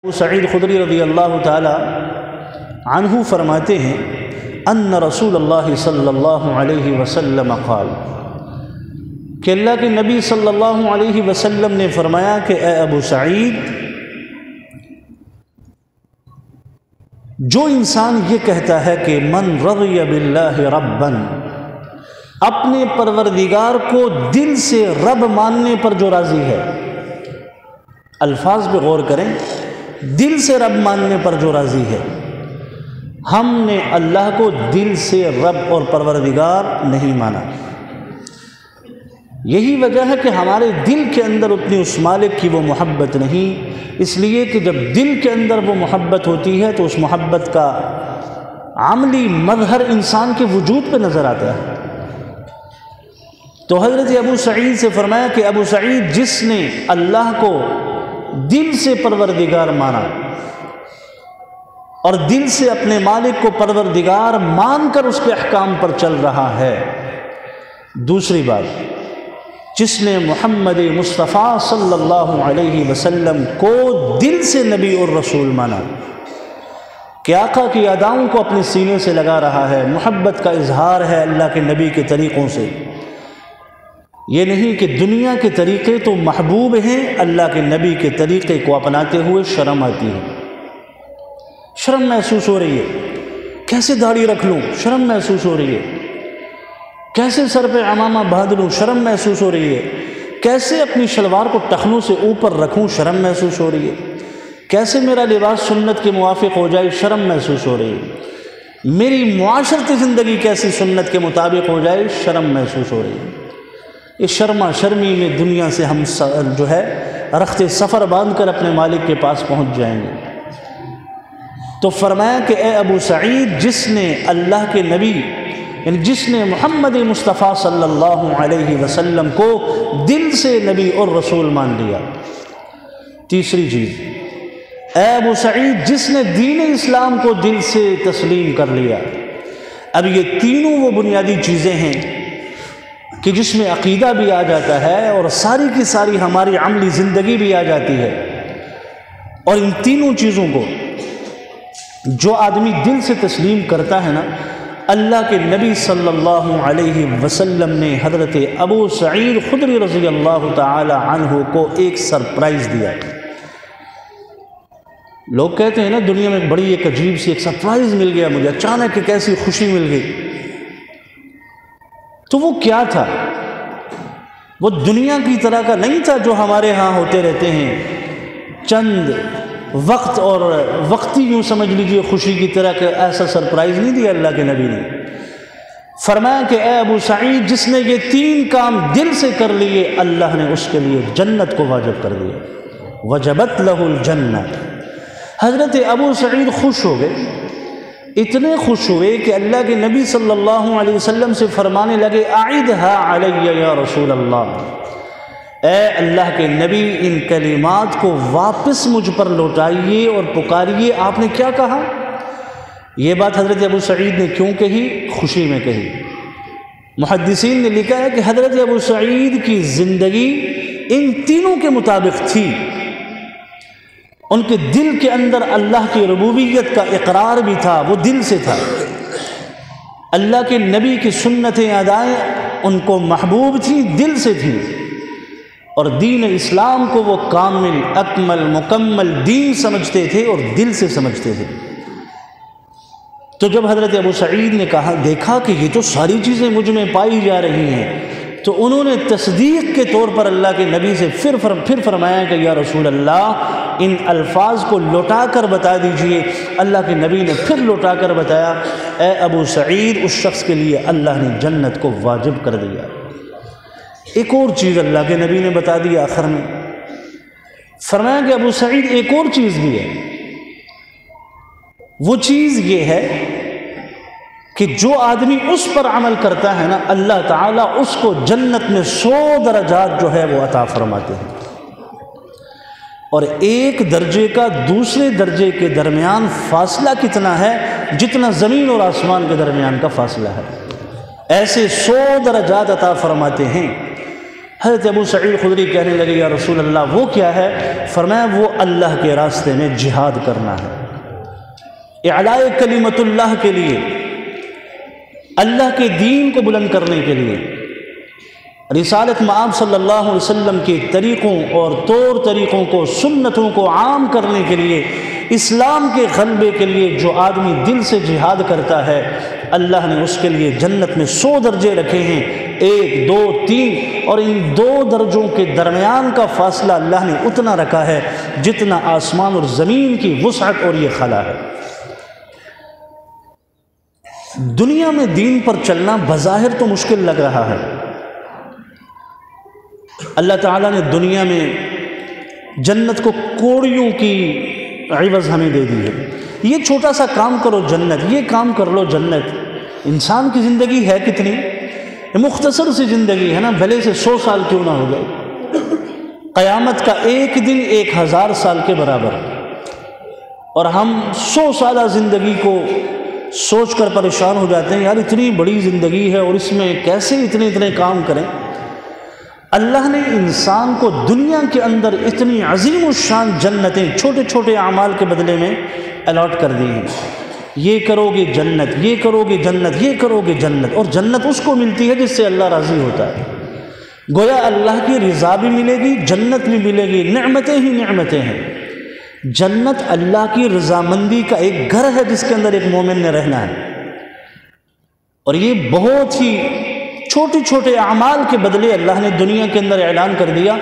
ابو سعید خدری رضی اللہ تعالی عنہ فرماتے ہیں ان رسول اللہ صلی اللہ علیہ وسلم قال کہ اللہ کے نبی صلی اللہ علیہ وسلم نے فرمایا کہ اے ابو سعید، جو انسان یہ کہتا ہے کہ من رضی باللہ ربا، اپنے پروردگار کو دل سے رب ماننے پر جو راضی ہے، الفاظ پہ غور کریں، دل سے رب ماننے پر جو راضی ہے، ہم نے اللہ کو دل سے رب اور پروردگار نہیں مانا۔ یہی وجہ ہے کہ ہمارے دل کے اندر اتنی اس مالک کی وہ محبت نہیں، اس لیے کہ جب دل کے اندر وہ محبت ہوتی ہے تو اس محبت کا عملی مظہر انسان کے وجود پہ نظر آتا ہے۔ تو حضرت ابو سعید سے فرمایا کہ ابو سعید، جس نے اللہ کو دل سے پروردگار مانا اور دل سے اپنے مالک کو پروردگار مان کر اس کے احکام پر چل رہا ہے، دوسری بات، جس نے محمد مصطفیٰ صلی اللہ علیہ وسلم کو دل سے نبی اور رسول مانا، کہ آقا کی اداؤں کو اپنے سینے سے لگا رہا ہے، محبت کا اظہار ہے اللہ کے نبی کے طریقوں سے۔ یہ نہیں کہ دنیا کے طریقے تو محبوب ہیں، اللہ کے نبی کے طریقے کو اپناتے ہوئے شرم آتی ہے، شرم محسوس ہو رہی ہے، کیسے داڑھی رکھ لوں، شرم محسوس ہو رہی ہے، کیسے سر پہ عمامہ باندھ لوں، شرم محسوس ہو رہی ہے، کیسے اپنی شلوار کو ٹخنوں سے اوپر رکھوں، شرم محسوس ہو رہی ہے، کیسے میرا لباس سنت کے موافق ہو جائے، شرم محسوس ہو رہی ہے، میری معاشرتی زندگی کیسی سنت کے مطابق ہو جائے، شرم محسوس ہو رہی ہے۔ اس شرما شرمی میں دنیا سے ہم جو ہے رخت سفر باندھ کر اپنے مالک کے پاس پہنچ جائیں گے۔ تو فرمایا کہ اے ابو سعید، جس نے اللہ کے نبی یعنی جس نے محمد مصطفیٰ صلی اللہ علیہ وسلم کو دل سے نبی اور رسول مان لیا۔ تیسری چیز، اے ابو سعید، جس نے دین اسلام کو دل سے تسلیم کر لیا۔ اب یہ تینوں وہ بنیادی چیزیں ہیں کہ جس میں عقیدہ بھی آ جاتا ہے اور ساری کی ساری ہماری عملی زندگی بھی آ جاتی ہے، اور ان تینوں چیزوں کو جو آدمی دل سے تسلیم کرتا ہے نا، اللہ کے نبی صلی اللہ علیہ وسلم نے حضرت ابو سعید خدری رضی اللہ تعالی عنہ کو ایک سرپرائز دیا۔ لوگ کہتے ہیں نا، دنیا میں بڑی ایک عجیب سی ایک سرپرائز مل گیا مجھے، اچانک ایک ایسی خوشی مل گئی۔ تو وہ کیا تھا؟ وہ دنیا کی طرح کا نہیں تھا جو ہمارے ہاں ہوتے رہتے ہیں، چند وقت اور وقتی یوں سمجھ لیجئے خوشی کی طرح کہ ایسا سرپرائز نہیں دیا اللہ کے نبی نے۔ فرمایا کہ اے ابو سعید، جس نے یہ تین کام دل سے کر لیے، اللہ نے اس کے لیے جنت کو واجب کر دیا، وجبت لہ الجنہ۔ حضرت ابو سعید خوش ہو گئے، اتنے خوش ہوئے کہ اللہ کے نبی صلی اللہ علیہ وسلم سے فرمانے لگے، اعدھا علی یا رسول اللہ، اے اللہ کے نبی، ان کلمات کو واپس مجھ پر لوٹائیے اور پکاریے۔ آپ نے کیا کہا؟ یہ بات حضرت ابو سعید نے کیوں کہی؟ خوشی میں کہی۔ محدثین نے لکھا ہے کہ حضرت ابو سعید کی زندگی ان تینوں کے مطابق تھی۔ ان کے دل کے اندر اللہ کی ربوبیت کا اقرار بھی تھا، وہ دل سے تھا۔ اللہ کے نبی کی سنتیں ادائیں ان کو محبوب تھیں، دل سے تھیں، اور دین اسلام کو وہ کامل، اکمل، مکمل دین سمجھتے تھے اور دل سے سمجھتے تھے۔ تو جب حضرت ابو سعید نے دیکھا کہ یہ تو ساری چیزیں مجھ میں پائی جا رہی ہیں، تو انہوں نے تصدیق کے طور پر اللہ کے نبی سے پھر فرمایا کہ یا رسول اللہ، ان الفاظ کو لوٹا کر بتا دیجئے۔ اللہ کے نبی نے پھر لوٹا کر بتایا، اے ابو سعید، اس شخص کے لیے اللہ نے جنت کو واجب کر دیا۔ ایک اور چیز اللہ کے نبی نے بتا دی آخر میں، فرمایا کہ ابو سعید، ایک اور چیز بھی ہے، وہ چیز یہ ہے کہ جو آدمی اس پر عمل کرتا ہے نا، اللہ تعالیٰ اس کو جنت میں 100 درجات جو ہے وہ عطا فرماتے ہیں، اور ایک درجے کا دوسرے درجے کے درمیان فاصلہ کتنا ہے؟ جتنا زمین اور آسمان کے درمیان کا فاصلہ ہے، ایسے 100 درجات عطا فرماتے ہیں۔ حضرت ابو سعید خدری کہنے لگے یا رسول اللہ وہ کیا ہے؟ فرمایا وہ اللہ کے راستے میں جہاد کرنا ہے، اعلاء کلمت اللہ کے لیے، اللہ کے دین کو بلند کرنے کے لیے، رسالت مآب صلی اللہ علیہ وسلم کے طریقوں اور طور طریقوں کو، سنتوں کو عام کرنے کے لیے، اسلام کے غلبے کے لیے جو آدمی دل سے جہاد کرتا ہے، اللہ نے اس کے لیے جنت میں 100 درجے رکھے ہیں، 1 2 3، اور ان 2 درجوں کے درمیان کا فاصلہ اللہ نے اتنا رکھا ہے جتنا آسمان اور زمین کی وسعت اور یہ خلا ہے۔ دنیا میں دین پر چلنا بظاہر تو مشکل لگ رہا ہے، اللہ تعالیٰ نے دنیا میں جنت کو کوڑیوں کی عوض ہمیں دے دی ہے، یہ چھوٹا سا کام کرو جنت، یہ کام کر لو جنت۔ انسان کی زندگی ہے کتنی؟ مختصر سی زندگی ہے نا، بھلے سے 100 سال کیوں نہ ہو گئے، قیامت کا ایک دن 1000 سال کے برابر، اور ہم 100 سالہ زندگی کو سوچ کر پریشان ہو جاتے ہیں، یار اتنی بڑی زندگی ہے اور اس میں کیسے اتنے کام کریں۔ اللہ نے انسان کو دنیا کے اندر اتنی عظیم الشان جنتیں چھوٹے چھوٹے اعمال کے بدلے میں الاٹ کر دی ہیں، یہ کرو گے جنت، یہ کرو گے جنت، یہ کرو گے جنت، اور جنت اس کو ملتی ہے جس سے اللہ راضی ہوتا ہے۔ گویا اللہ کی رضا بھی ملے گی، جنت بھی ملے گی، نعمتیں ہی نعمتیں ہیں۔ جنت اللہ کی رضامندی کا ایک گھر ہے جس کے اندر ایک مومن نے رہنا ہے، اور یہ بہت ہی چھوٹے چھوٹے اعمال کے بدلے اللہ نے دنیا کے اندر اعلان کر دیا،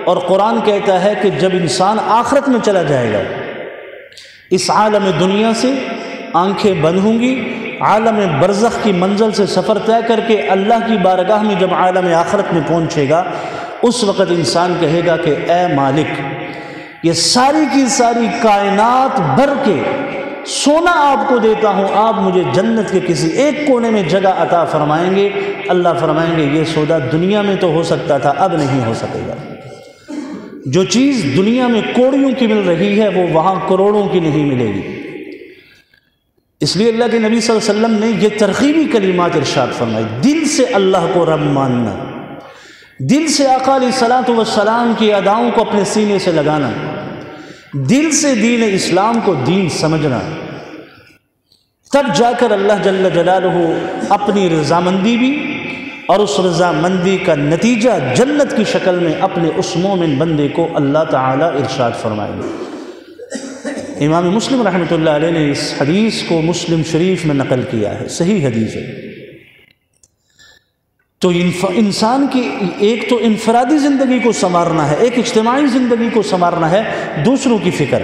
اور قرآن کہتا ہے کہ جب انسان آخرت میں چلا جائے گا، اس عالم دنیا سے آنکھیں بند ہوں گی، عالم برزخ کی منزل سے سفر طے کر کے اللہ کی بارگاہ میں جب عالم آخرت میں پہنچے گا، اس وقت انسان کہے گا کہ اے مالک، یہ ساری کی ساری کائنات بھر کے سونا آپ کو دیتا ہوں، آپ مجھے جنت کے کسی ایک کونے میں جگہ عطا فرمائیں گے۔ اللہ فرمائیں گے یہ سودا دنیا میں تو ہو سکتا تھا، اب نہیں ہو سکے گا۔ جو چیز دنیا میں کوڑیوں کی مل رہی ہے وہ وہاں کروڑوں کی نہیں ملے گی۔ اس لیے اللہ کے نبی صلی اللہ علیہ وسلم نے یہ ترغیبی کلمات ارشاد فرمائی، دل سے اللہ کو رب ماننا، دل سے آقا علیہ الصلوۃ والسلام کی اداؤں کو اپنے سینے سے لگانا، دل سے دین اسلام کو دین سمجھنا، تب جا کر اللہ جل جلالہ اپنی رضامندی بھی اور اس رضامندی کا نتیجہ جنت کی شکل میں اپنے اس مومن بندے کو اللہ تعالیٰ ارشاد فرمائیں گے۔ امام مسلم رحمۃ اللہ علیہ نے اس حدیث کو مسلم شریف میں نقل کیا ہے، صحیح حدیث ہے۔ تو انسان کی ایک تو انفرادی زندگی کو سنوارنا ہے، ایک اجتماعی زندگی کو سنوارنا ہے، دوسروں کی فکر۔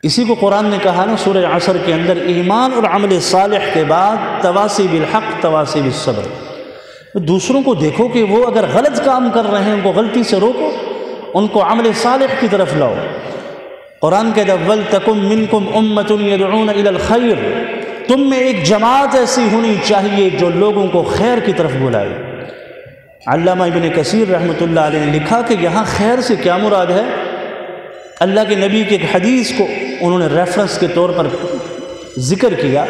اسی کو قرآن نے کہا نا سورہ عصر کے اندر، ایمان اور عمل صالح کے بعد تواصی بالحق تواصی بالصبر۔ دوسروں کو دیکھو کہ وہ اگر غلط کام کر رہے ہیں ان کو غلطی سے روکو، ان کو عمل صالح کی طرف لاؤ۔ قرآن کہتا ہے وَلْتَكُن مِّنكُمْ أُمَّةٌ يَدْعُونَ إِلَى الْخَيْرِ، تم میں ایک جماعت ایسی ہونی چاہیے جو لوگوں کو خیر کی طرف بلائے۔ علامہ ابن کثیر رحمۃ اللہ علیہ نے لکھا کہ یہاں خیر سے کیا مراد ہے؟ اللہ کے نبی کی ایک حدیث کو انہوں نے ریفرنس کے طور پر ذکر کیا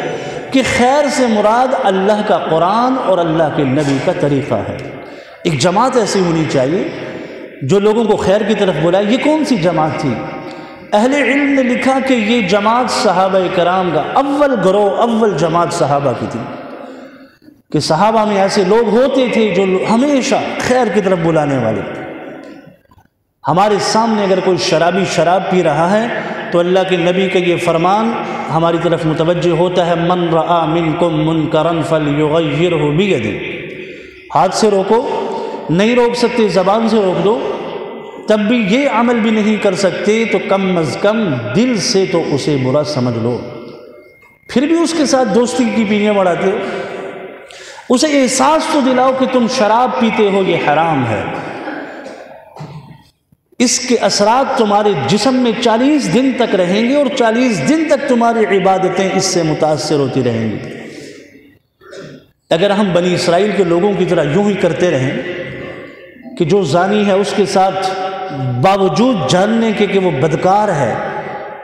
کہ خیر سے مراد اللہ کا قرآن اور اللہ کے نبی کا طریقہ ہے۔ ایک جماعت ایسی ہونی چاہیے جو لوگوں کو خیر کی طرف بلائے۔ یہ کون سی جماعت تھی؟ اہل علم نے لکھا کہ یہ جماعت صحابہ کرام کا اول گروہ، اول جماعت صحابہ کی تھی، کہ صحابہ میں ایسے لوگ ہوتے تھے جو ہمیشہ خیر کی طرف بلانے والے۔ ہمارے سامنے اگر کوئی شرابی شراب پی رہا ہے تو اللہ کے نبی کا یہ فرمان ہماری طرف متوجہ ہوتا ہے، من رآ منکم منکرا فلیغیرہ بیدہ، ہاتھ سے روکو، نہیں روک سکتے زبان سے روک دو، تب بھی یہ عمل بھی نہیں کر سکتے تو کم از کم دل سے تو اسے برا سمجھ لو، پھر بھی اس کے ساتھ دوستی کی پیلیاں بڑھاتے ہو، اسے احساس تو دلاؤ کہ تم شراب پیتے ہو، یہ حرام ہے، اس کے اثرات تمہارے جسم میں 40 دن تک رہیں گے اور 40 دن تک تمہاری عبادتیں اس سے متاثر ہوتی رہیں گی۔ اگر ہم بنی اسرائیل کے لوگوں کی طرح یوں ہی کرتے رہیں کہ جو زانی ہے اس کے ساتھ باوجود جاننے کے کہ وہ بدکار ہے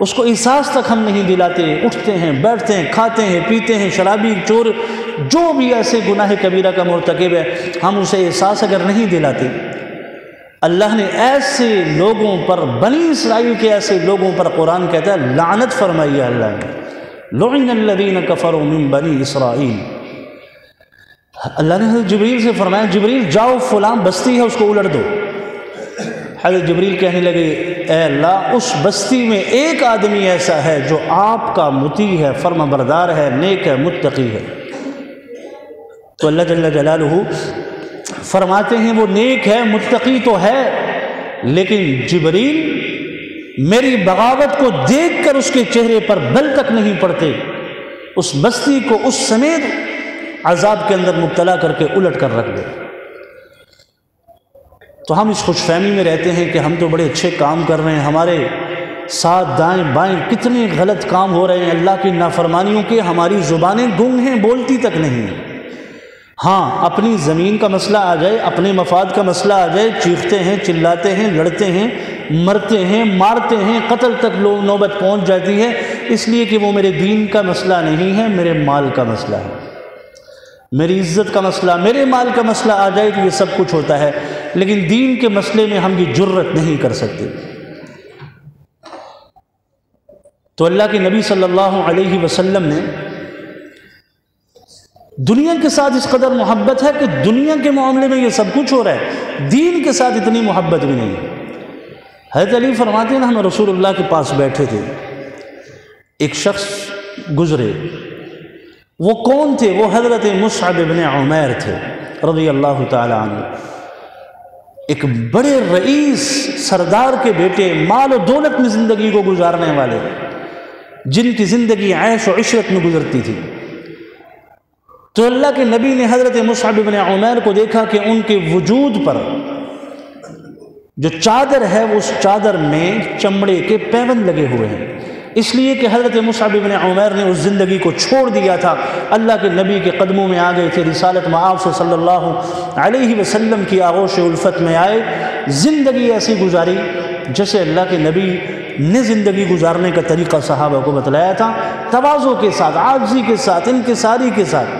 اس کو احساس تک ہم نہیں دلاتے، اٹھتے ہیں، بیٹھتے ہیں، کھاتے ہیں، پیتے ہیں، شرابی چور جو بھی ایسے گناہ کبیرہ کا مرتکب ہے ہم اسے احساس اگر نہیں دلاتے، اللہ نے ایسے لوگوں پر، بنی اسرائیل کے ایسے لوگوں پر قرآن کہتا ہے لعنت فرمائی ہے اللہ نے، لعن الذین کفروا من بنی اسرائیل۔ اللہ نے حضرت جبریل سے فرمایا جبریل جاؤ فلاں بستی ہے اس کو الٹ دو۔ حضرت جبریل کہنے لگے اے اللہ اس بستی میں ایک آدمی ایسا ہے جو آپ کا مطیع ہے، فرما بردار ہے، نیک ہے، متقی ہے۔ تو اللہ جل جلالہ فرماتے ہیں وہ نیک ہے، متقی تو ہے، لیکن جبریل میری بغاوت کو دیکھ کر اس کے چہرے پر بل تک نہیں پڑتے، اس بستی کو اس سمیت عذاب کے اندر مبتلا کر کے الٹ کر رکھ دے۔ تو ہم اس خوش فہمی میں رہتے ہیں کہ ہم تو بڑے اچھے کام کر رہے ہیں، ہمارے ساتھ دائیں بائیں کتنے غلط کام ہو رہے ہیں اللہ کی نافرمانیوں کے، ہماری زبانیں گنگ ہیں، بولتی تک نہیں ہیں۔ ہاں اپنی زمین کا مسئلہ آ جائے، اپنے مفاد کا مسئلہ آ جائے، چیختے ہیں، چلاتے ہیں، لڑتے ہیں، مرتے ہیں، مارتے ہیں، قتل تک نوبت پہنچ جاتی ہے، اس لیے کہ وہ میرے دین کا مسئلہ نہیں ہے، میرے مال کا مسئلہ ہے، میری عزت کا مسئلہ، میرے مال کا مسئلہ آ جائے تو یہ سب کچھ ہوتا ہے، لیکن دین کے مسئلے میں ہم یہ جرت نہیں کر سکتے۔ تو اللہ کے نبی صلی اللہ علیہ وسلم نے دنیا کے ساتھ اس قدر محبت ہے کہ دنیا کے معاملے میں یہ سب کچھ ہو رہا ہے، دین کے ساتھ اتنی محبت بھی نہیں ہے۔ حضرت علی فرماتے ہیں نا ہم رسول اللہ کے پاس بیٹھے تھے، ایک شخص گزرے، وہ کون تھے؟ وہ حضرت مصعب بن عمیر تھے رضی اللہ تعالی عنہ، ایک بڑے رئیس سردار کے بیٹے، مال و دولت میں زندگی کو گزارنے والے، جن کی زندگی عیش و عشرت میں گزرتی تھی۔ تو اللہ کے نبی نے حضرت مصعب بن عمیر کو دیکھا کہ ان کے وجود پر جو چادر ہے اس چادر میں چمڑے کے پیوند لگے ہوئے ہیں، اس لیے کہ حضرت مصعب بن عمیر نے اس زندگی کو چھوڑ دیا تھا، اللہ کے نبی کے قدموں میں آ گئے تھے، رسالت مآب صلی اللہ علیہ وسلم کی آغوش الفت میں آئے، زندگی ایسی گزاری جیسے اللہ کے نبی نے زندگی گزارنے کا طریقہ صحابہ کو بتلایا تھا، تواضع کے ساتھ، عاجزی کے ساتھ، انکساری کے ساتھ،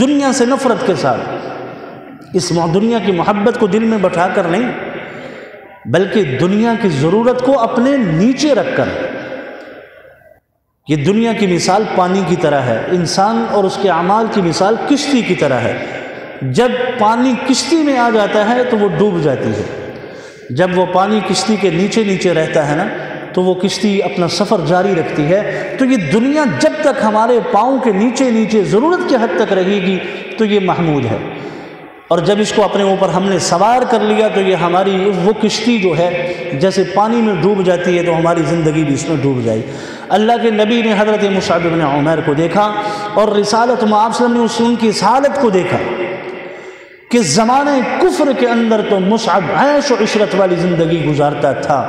دنیا سے نفرت کے ساتھ، اس دنیا کی محبت کو دل میں بٹھا کر نہیں، بلکہ دنیا کی ضرورت کو اپنے نیچے رکھ کر۔ یہ دنیا کی مثال پانی کی طرح ہے، انسان اور اس کے اعمال کی مثال کشتی کی طرح ہے، جب پانی کشتی میں آ جاتا ہے تو وہ ڈوب جاتی ہے، جب وہ پانی کشتی کے نیچے نیچے رہتا ہے نا تو وہ کشتی اپنا سفر جاری رکھتی ہے۔ تو یہ دنیا جب تک ہمارے پاؤں کے نیچے نیچے ضرورت کے حد تک رہے گی تو یہ محمود ہے، اور جب اس کو اپنے اوپر ہم نے سوار کر لیا تو یہ ہماری وہ کشتی جو ہے جیسے پانی میں ڈوب جاتی ہے تو ہماری زندگی بھی اس میں ڈوب جائے۔ اللہ کے نبی نے حضرت مصعب بن عمیر کو دیکھا اور رسالت مآب صلی اللہ علیہ وسلم نے ان کی اس حالت کو دیکھا کہ زمانے کفر کے اندر تو مصعب عیش و عشرت والی زندگی گزارتا تھا،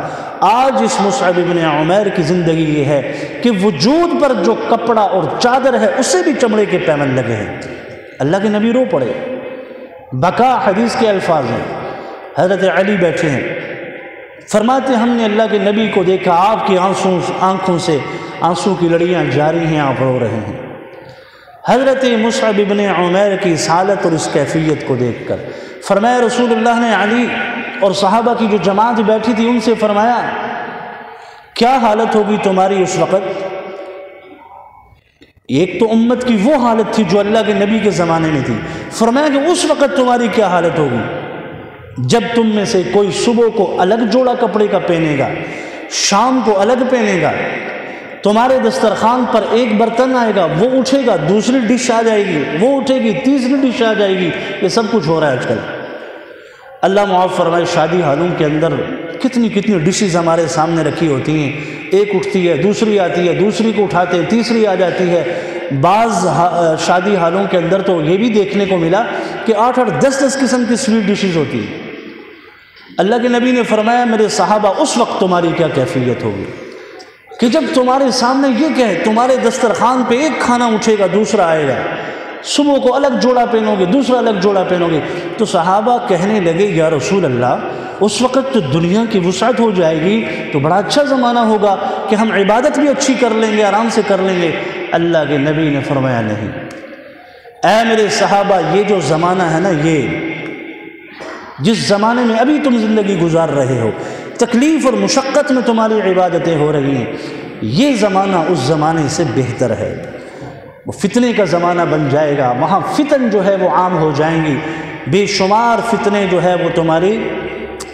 آج اس مصعب بن عمیر کی زندگی یہ ہے کہ وجود پر جو کپڑا اور چادر ہے اسے بھی چمڑے کے پیوند لگے ہیں۔ اللہ کے نبی رو پڑے، بکا حدیث کے الفاظ ہیں، حضرت علی بیٹھے ہیں، فرماتے ہم نے اللہ کے نبی کو دیکھا، آپ کی آنکھوں سے آنسو کی لڑیاں جاری ہیں، آپ رو رہے ہیں۔ حضرت مصعب بن عمیر کی اس حالت اور اس کیفیت کو دیکھ کر فرمایا رسول اللہ نے علی اور صحابہ کی جو جماعت بیٹھی تھی ان سے فرمایا کیا حالت ہوگی تمہاری اس وقت؟ ایک تو امت کی وہ حالت تھی جو اللہ کے نبی کے زمانے میں تھی، فرمایا کہ اس وقت تمہاری کیا حالت ہوگی جب تم میں سے کوئی صبح کو الگ جوڑا کپڑے کا پہنے گا، شام کو الگ پہنے گا، تمہارے دسترخوان پر ایک برتن آئے گا، وہ اٹھے گا، دوسری ڈش آ جائے گی، وہ اٹھے گی، تیسری ڈش آ جائے گی، یہ سب کچھ ہو رہا ہے آج کل۔ اللہ معاف فرمائے، شادی حالوں کے اندر کتنی کتنی ڈشز ہمارے سامنے رکھی ہوتی ہیں، ایک اٹھتی ہے، دوسری آتی ہے، دوسری کو اٹھاتے ہیں، تیسری آ جاتی ہے۔ بعض شادی حالوں کے اندر تو یہ بھی دیکھنے کو ملا کہ 8-8 10-10 قسم کی سویٹ ڈشز ہوتی ہیں۔ اللہ کے نبی نے فرمایا میرے صحابہ اس وقت تمہاری کیا کیفیت ہوگی کہ جب تمہارے سامنے یہ کہے، تمہارے دسترخوان پہ ایک کھانا اٹھے گا، دوسرا آئے گا، صبح کو الگ جوڑا پہنو گے، دوسرا الگ جوڑا پہنو گے۔ تو صحابہ کہنے لگے یا رسول اللہ اس وقت تو دنیا کی وسعت ہو جائے گی، تو بڑا اچھا زمانہ ہوگا کہ ہم عبادت بھی اچھی کر لیں گے، آرام سے کر لیں گے۔ اللہ کے نبی نے فرمایا نہیں، اے میرے صحابہ یہ جو زمانہ ہے نا، یہ جس زمانے میں ابھی تم زندگی گزار رہے ہو، تکلیف اور مشقت میں تمہاری عبادتیں ہو رہی ہیں، یہ زمانہ اس زمانے سے بہتر ہے۔ وہ فتنے کا زمانہ بن جائے گا، وہاں فتن جو ہے وہ عام ہو جائیں گی، بے شمار فتنے جو ہے وہ تمہاری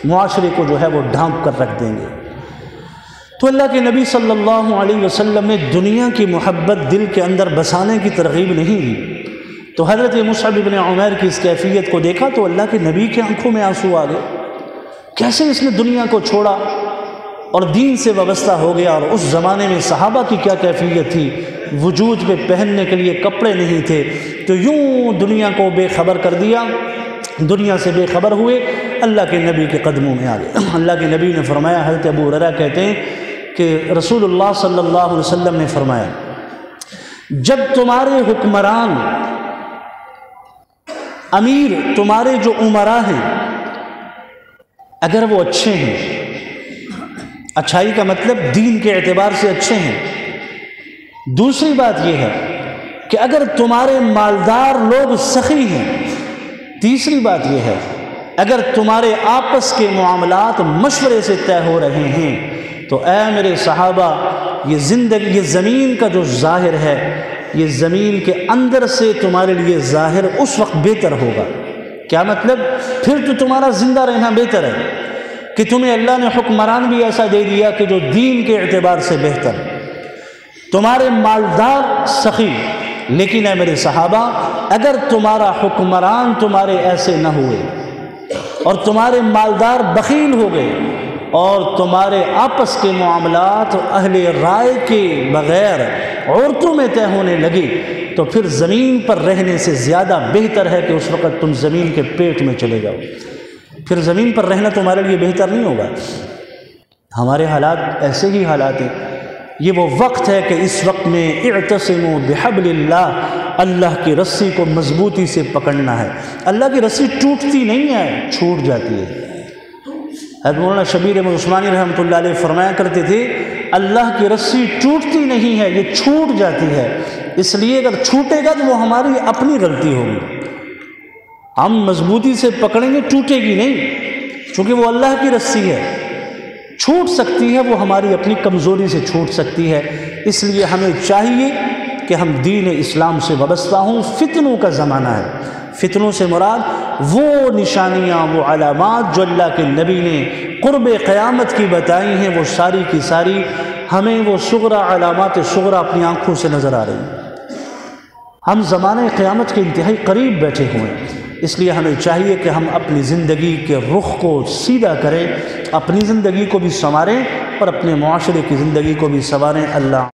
معاشرے کو جو ہے وہ ڈھانپ کر رکھ دیں گے۔ تو اللہ کے نبی صلی اللہ علیہ وسلم نے دنیا کی محبت دل کے اندر بسانے کی ترغیب نہیں دی۔ تو حضرت مصعب بن عمیر کی اس کیفیت کو دیکھا تو اللہ کے نبی کی آنکھوں میں آنسو آ گئے، کیسے اس نے دنیا کو چھوڑا اور دین سے وابستہ ہو گیا، اور اس زمانے میں صحابہ کی کیا کیفیت تھی، وجود پہ پہننے کے لیے کپڑے نہیں تھے، تو یوں دنیا کو بے خبر کر دیا، دنیا سے بے خبر ہوئے، اللہ کے نبی کے قدموں میں آ گئے۔ اللہ کے نبی نے فرمایا، حضرت ابو ہریرہ کہتے ہیں کہ رسول اللہ صلی اللہ علیہ وسلم نے فرمایا، جب تمہارے حکمران، امیر، تمہارے جو امراء ہیں، اگر وہ اچھے ہیں، اچھائی کا مطلب دین کے اعتبار سے اچھے ہیں، دوسری بات یہ ہے کہ اگر تمہارے مالدار لوگ سخی ہیں، تیسری بات یہ ہے اگر تمہارے آپس کے معاملات مشورے سے طے ہو رہے ہیں، تو اے میرے صحابہ، یہ زندگی، یہ زمین کا جو ظاہر ہے، یہ زمین کے اندر سے تمہارے لیے ظاہر اس وقت بہتر ہوگا۔ کیا مطلب؟ پھر تو تمہارا زندہ رہنا بہتر ہے کہ تمہیں اللہ نے حکمران بھی ایسا دے دیا کہ جو دین کے اعتبار سے بہتر، تمہارے مالدار سخی، لیکن اے میرے صحابہ، اگر تمہارا حکمران تمہارے ایسے نہ ہوئے اور تمہارے مالدار بخیل ہو گئے اور تمہارے آپس کے معاملات اہل رائے کے بغیر عورتوں میں طے ہونے لگے، تو پھر زمین پر رہنے سے زیادہ بہتر ہے کہ اس وقت تم زمین کے پیٹ میں چلے جاؤ۔ پھر زمین پر رہنا تمہارے لیے بہتر نہیں ہوگا۔ ہمارے حالات ایسے ہی حالات ہیں۔ یہ وہ وقت ہے کہ اس وقت میں اعتصموا بحبل اللہ، اللہ کی رسی کو مضبوطی سے پکڑنا ہے۔ اللہ کی رسی ٹوٹتی نہیں ہے، چھوٹ جاتی ہے۔ حضرت مولانا شبیر احمد عثمانی رحمۃ اللہ علیہ فرمایا کرتے تھے، اللہ کی رسی ٹوٹتی نہیں ہے، یہ چھوٹ جاتی ہے۔ اس لیے اگر چھوٹے گا تو وہ ہماری اپنی غلطی ہوگی، ہم مضبوطی سے پکڑیں گے، ٹوٹے گی نہیں، چونکہ وہ اللہ کی رسی ہے۔ چھوٹ سکتی ہے، وہ ہماری اپنی کمزوری سے چھوٹ سکتی ہے۔ اس لیے ہمیں چاہیے کہ ہم دین اسلام سے وابستہ ہوں۔ فتنوں کا زمانہ ہے، فتنوں سے مراد وہ نشانیاں، وہ علامات جو اللہ کے نبی نے قرب قیامت کی بتائی ہیں، وہ ساری کی ساری ہمیں وہ صغرا علامات صغرا اپنی آنکھوں سے نظر آ رہی ہیں۔ ہم زمانے قیامت کے انتہائی قریب بیٹھے ہوئے ہیں، اس لیے ہمیں چاہیے کہ ہم اپنی زندگی کے رخ کو سیدھا کریں، اپنی زندگی کو بھی سنواریں اور اپنے معاشرے کی زندگی کو بھی سنواریں۔ اللہ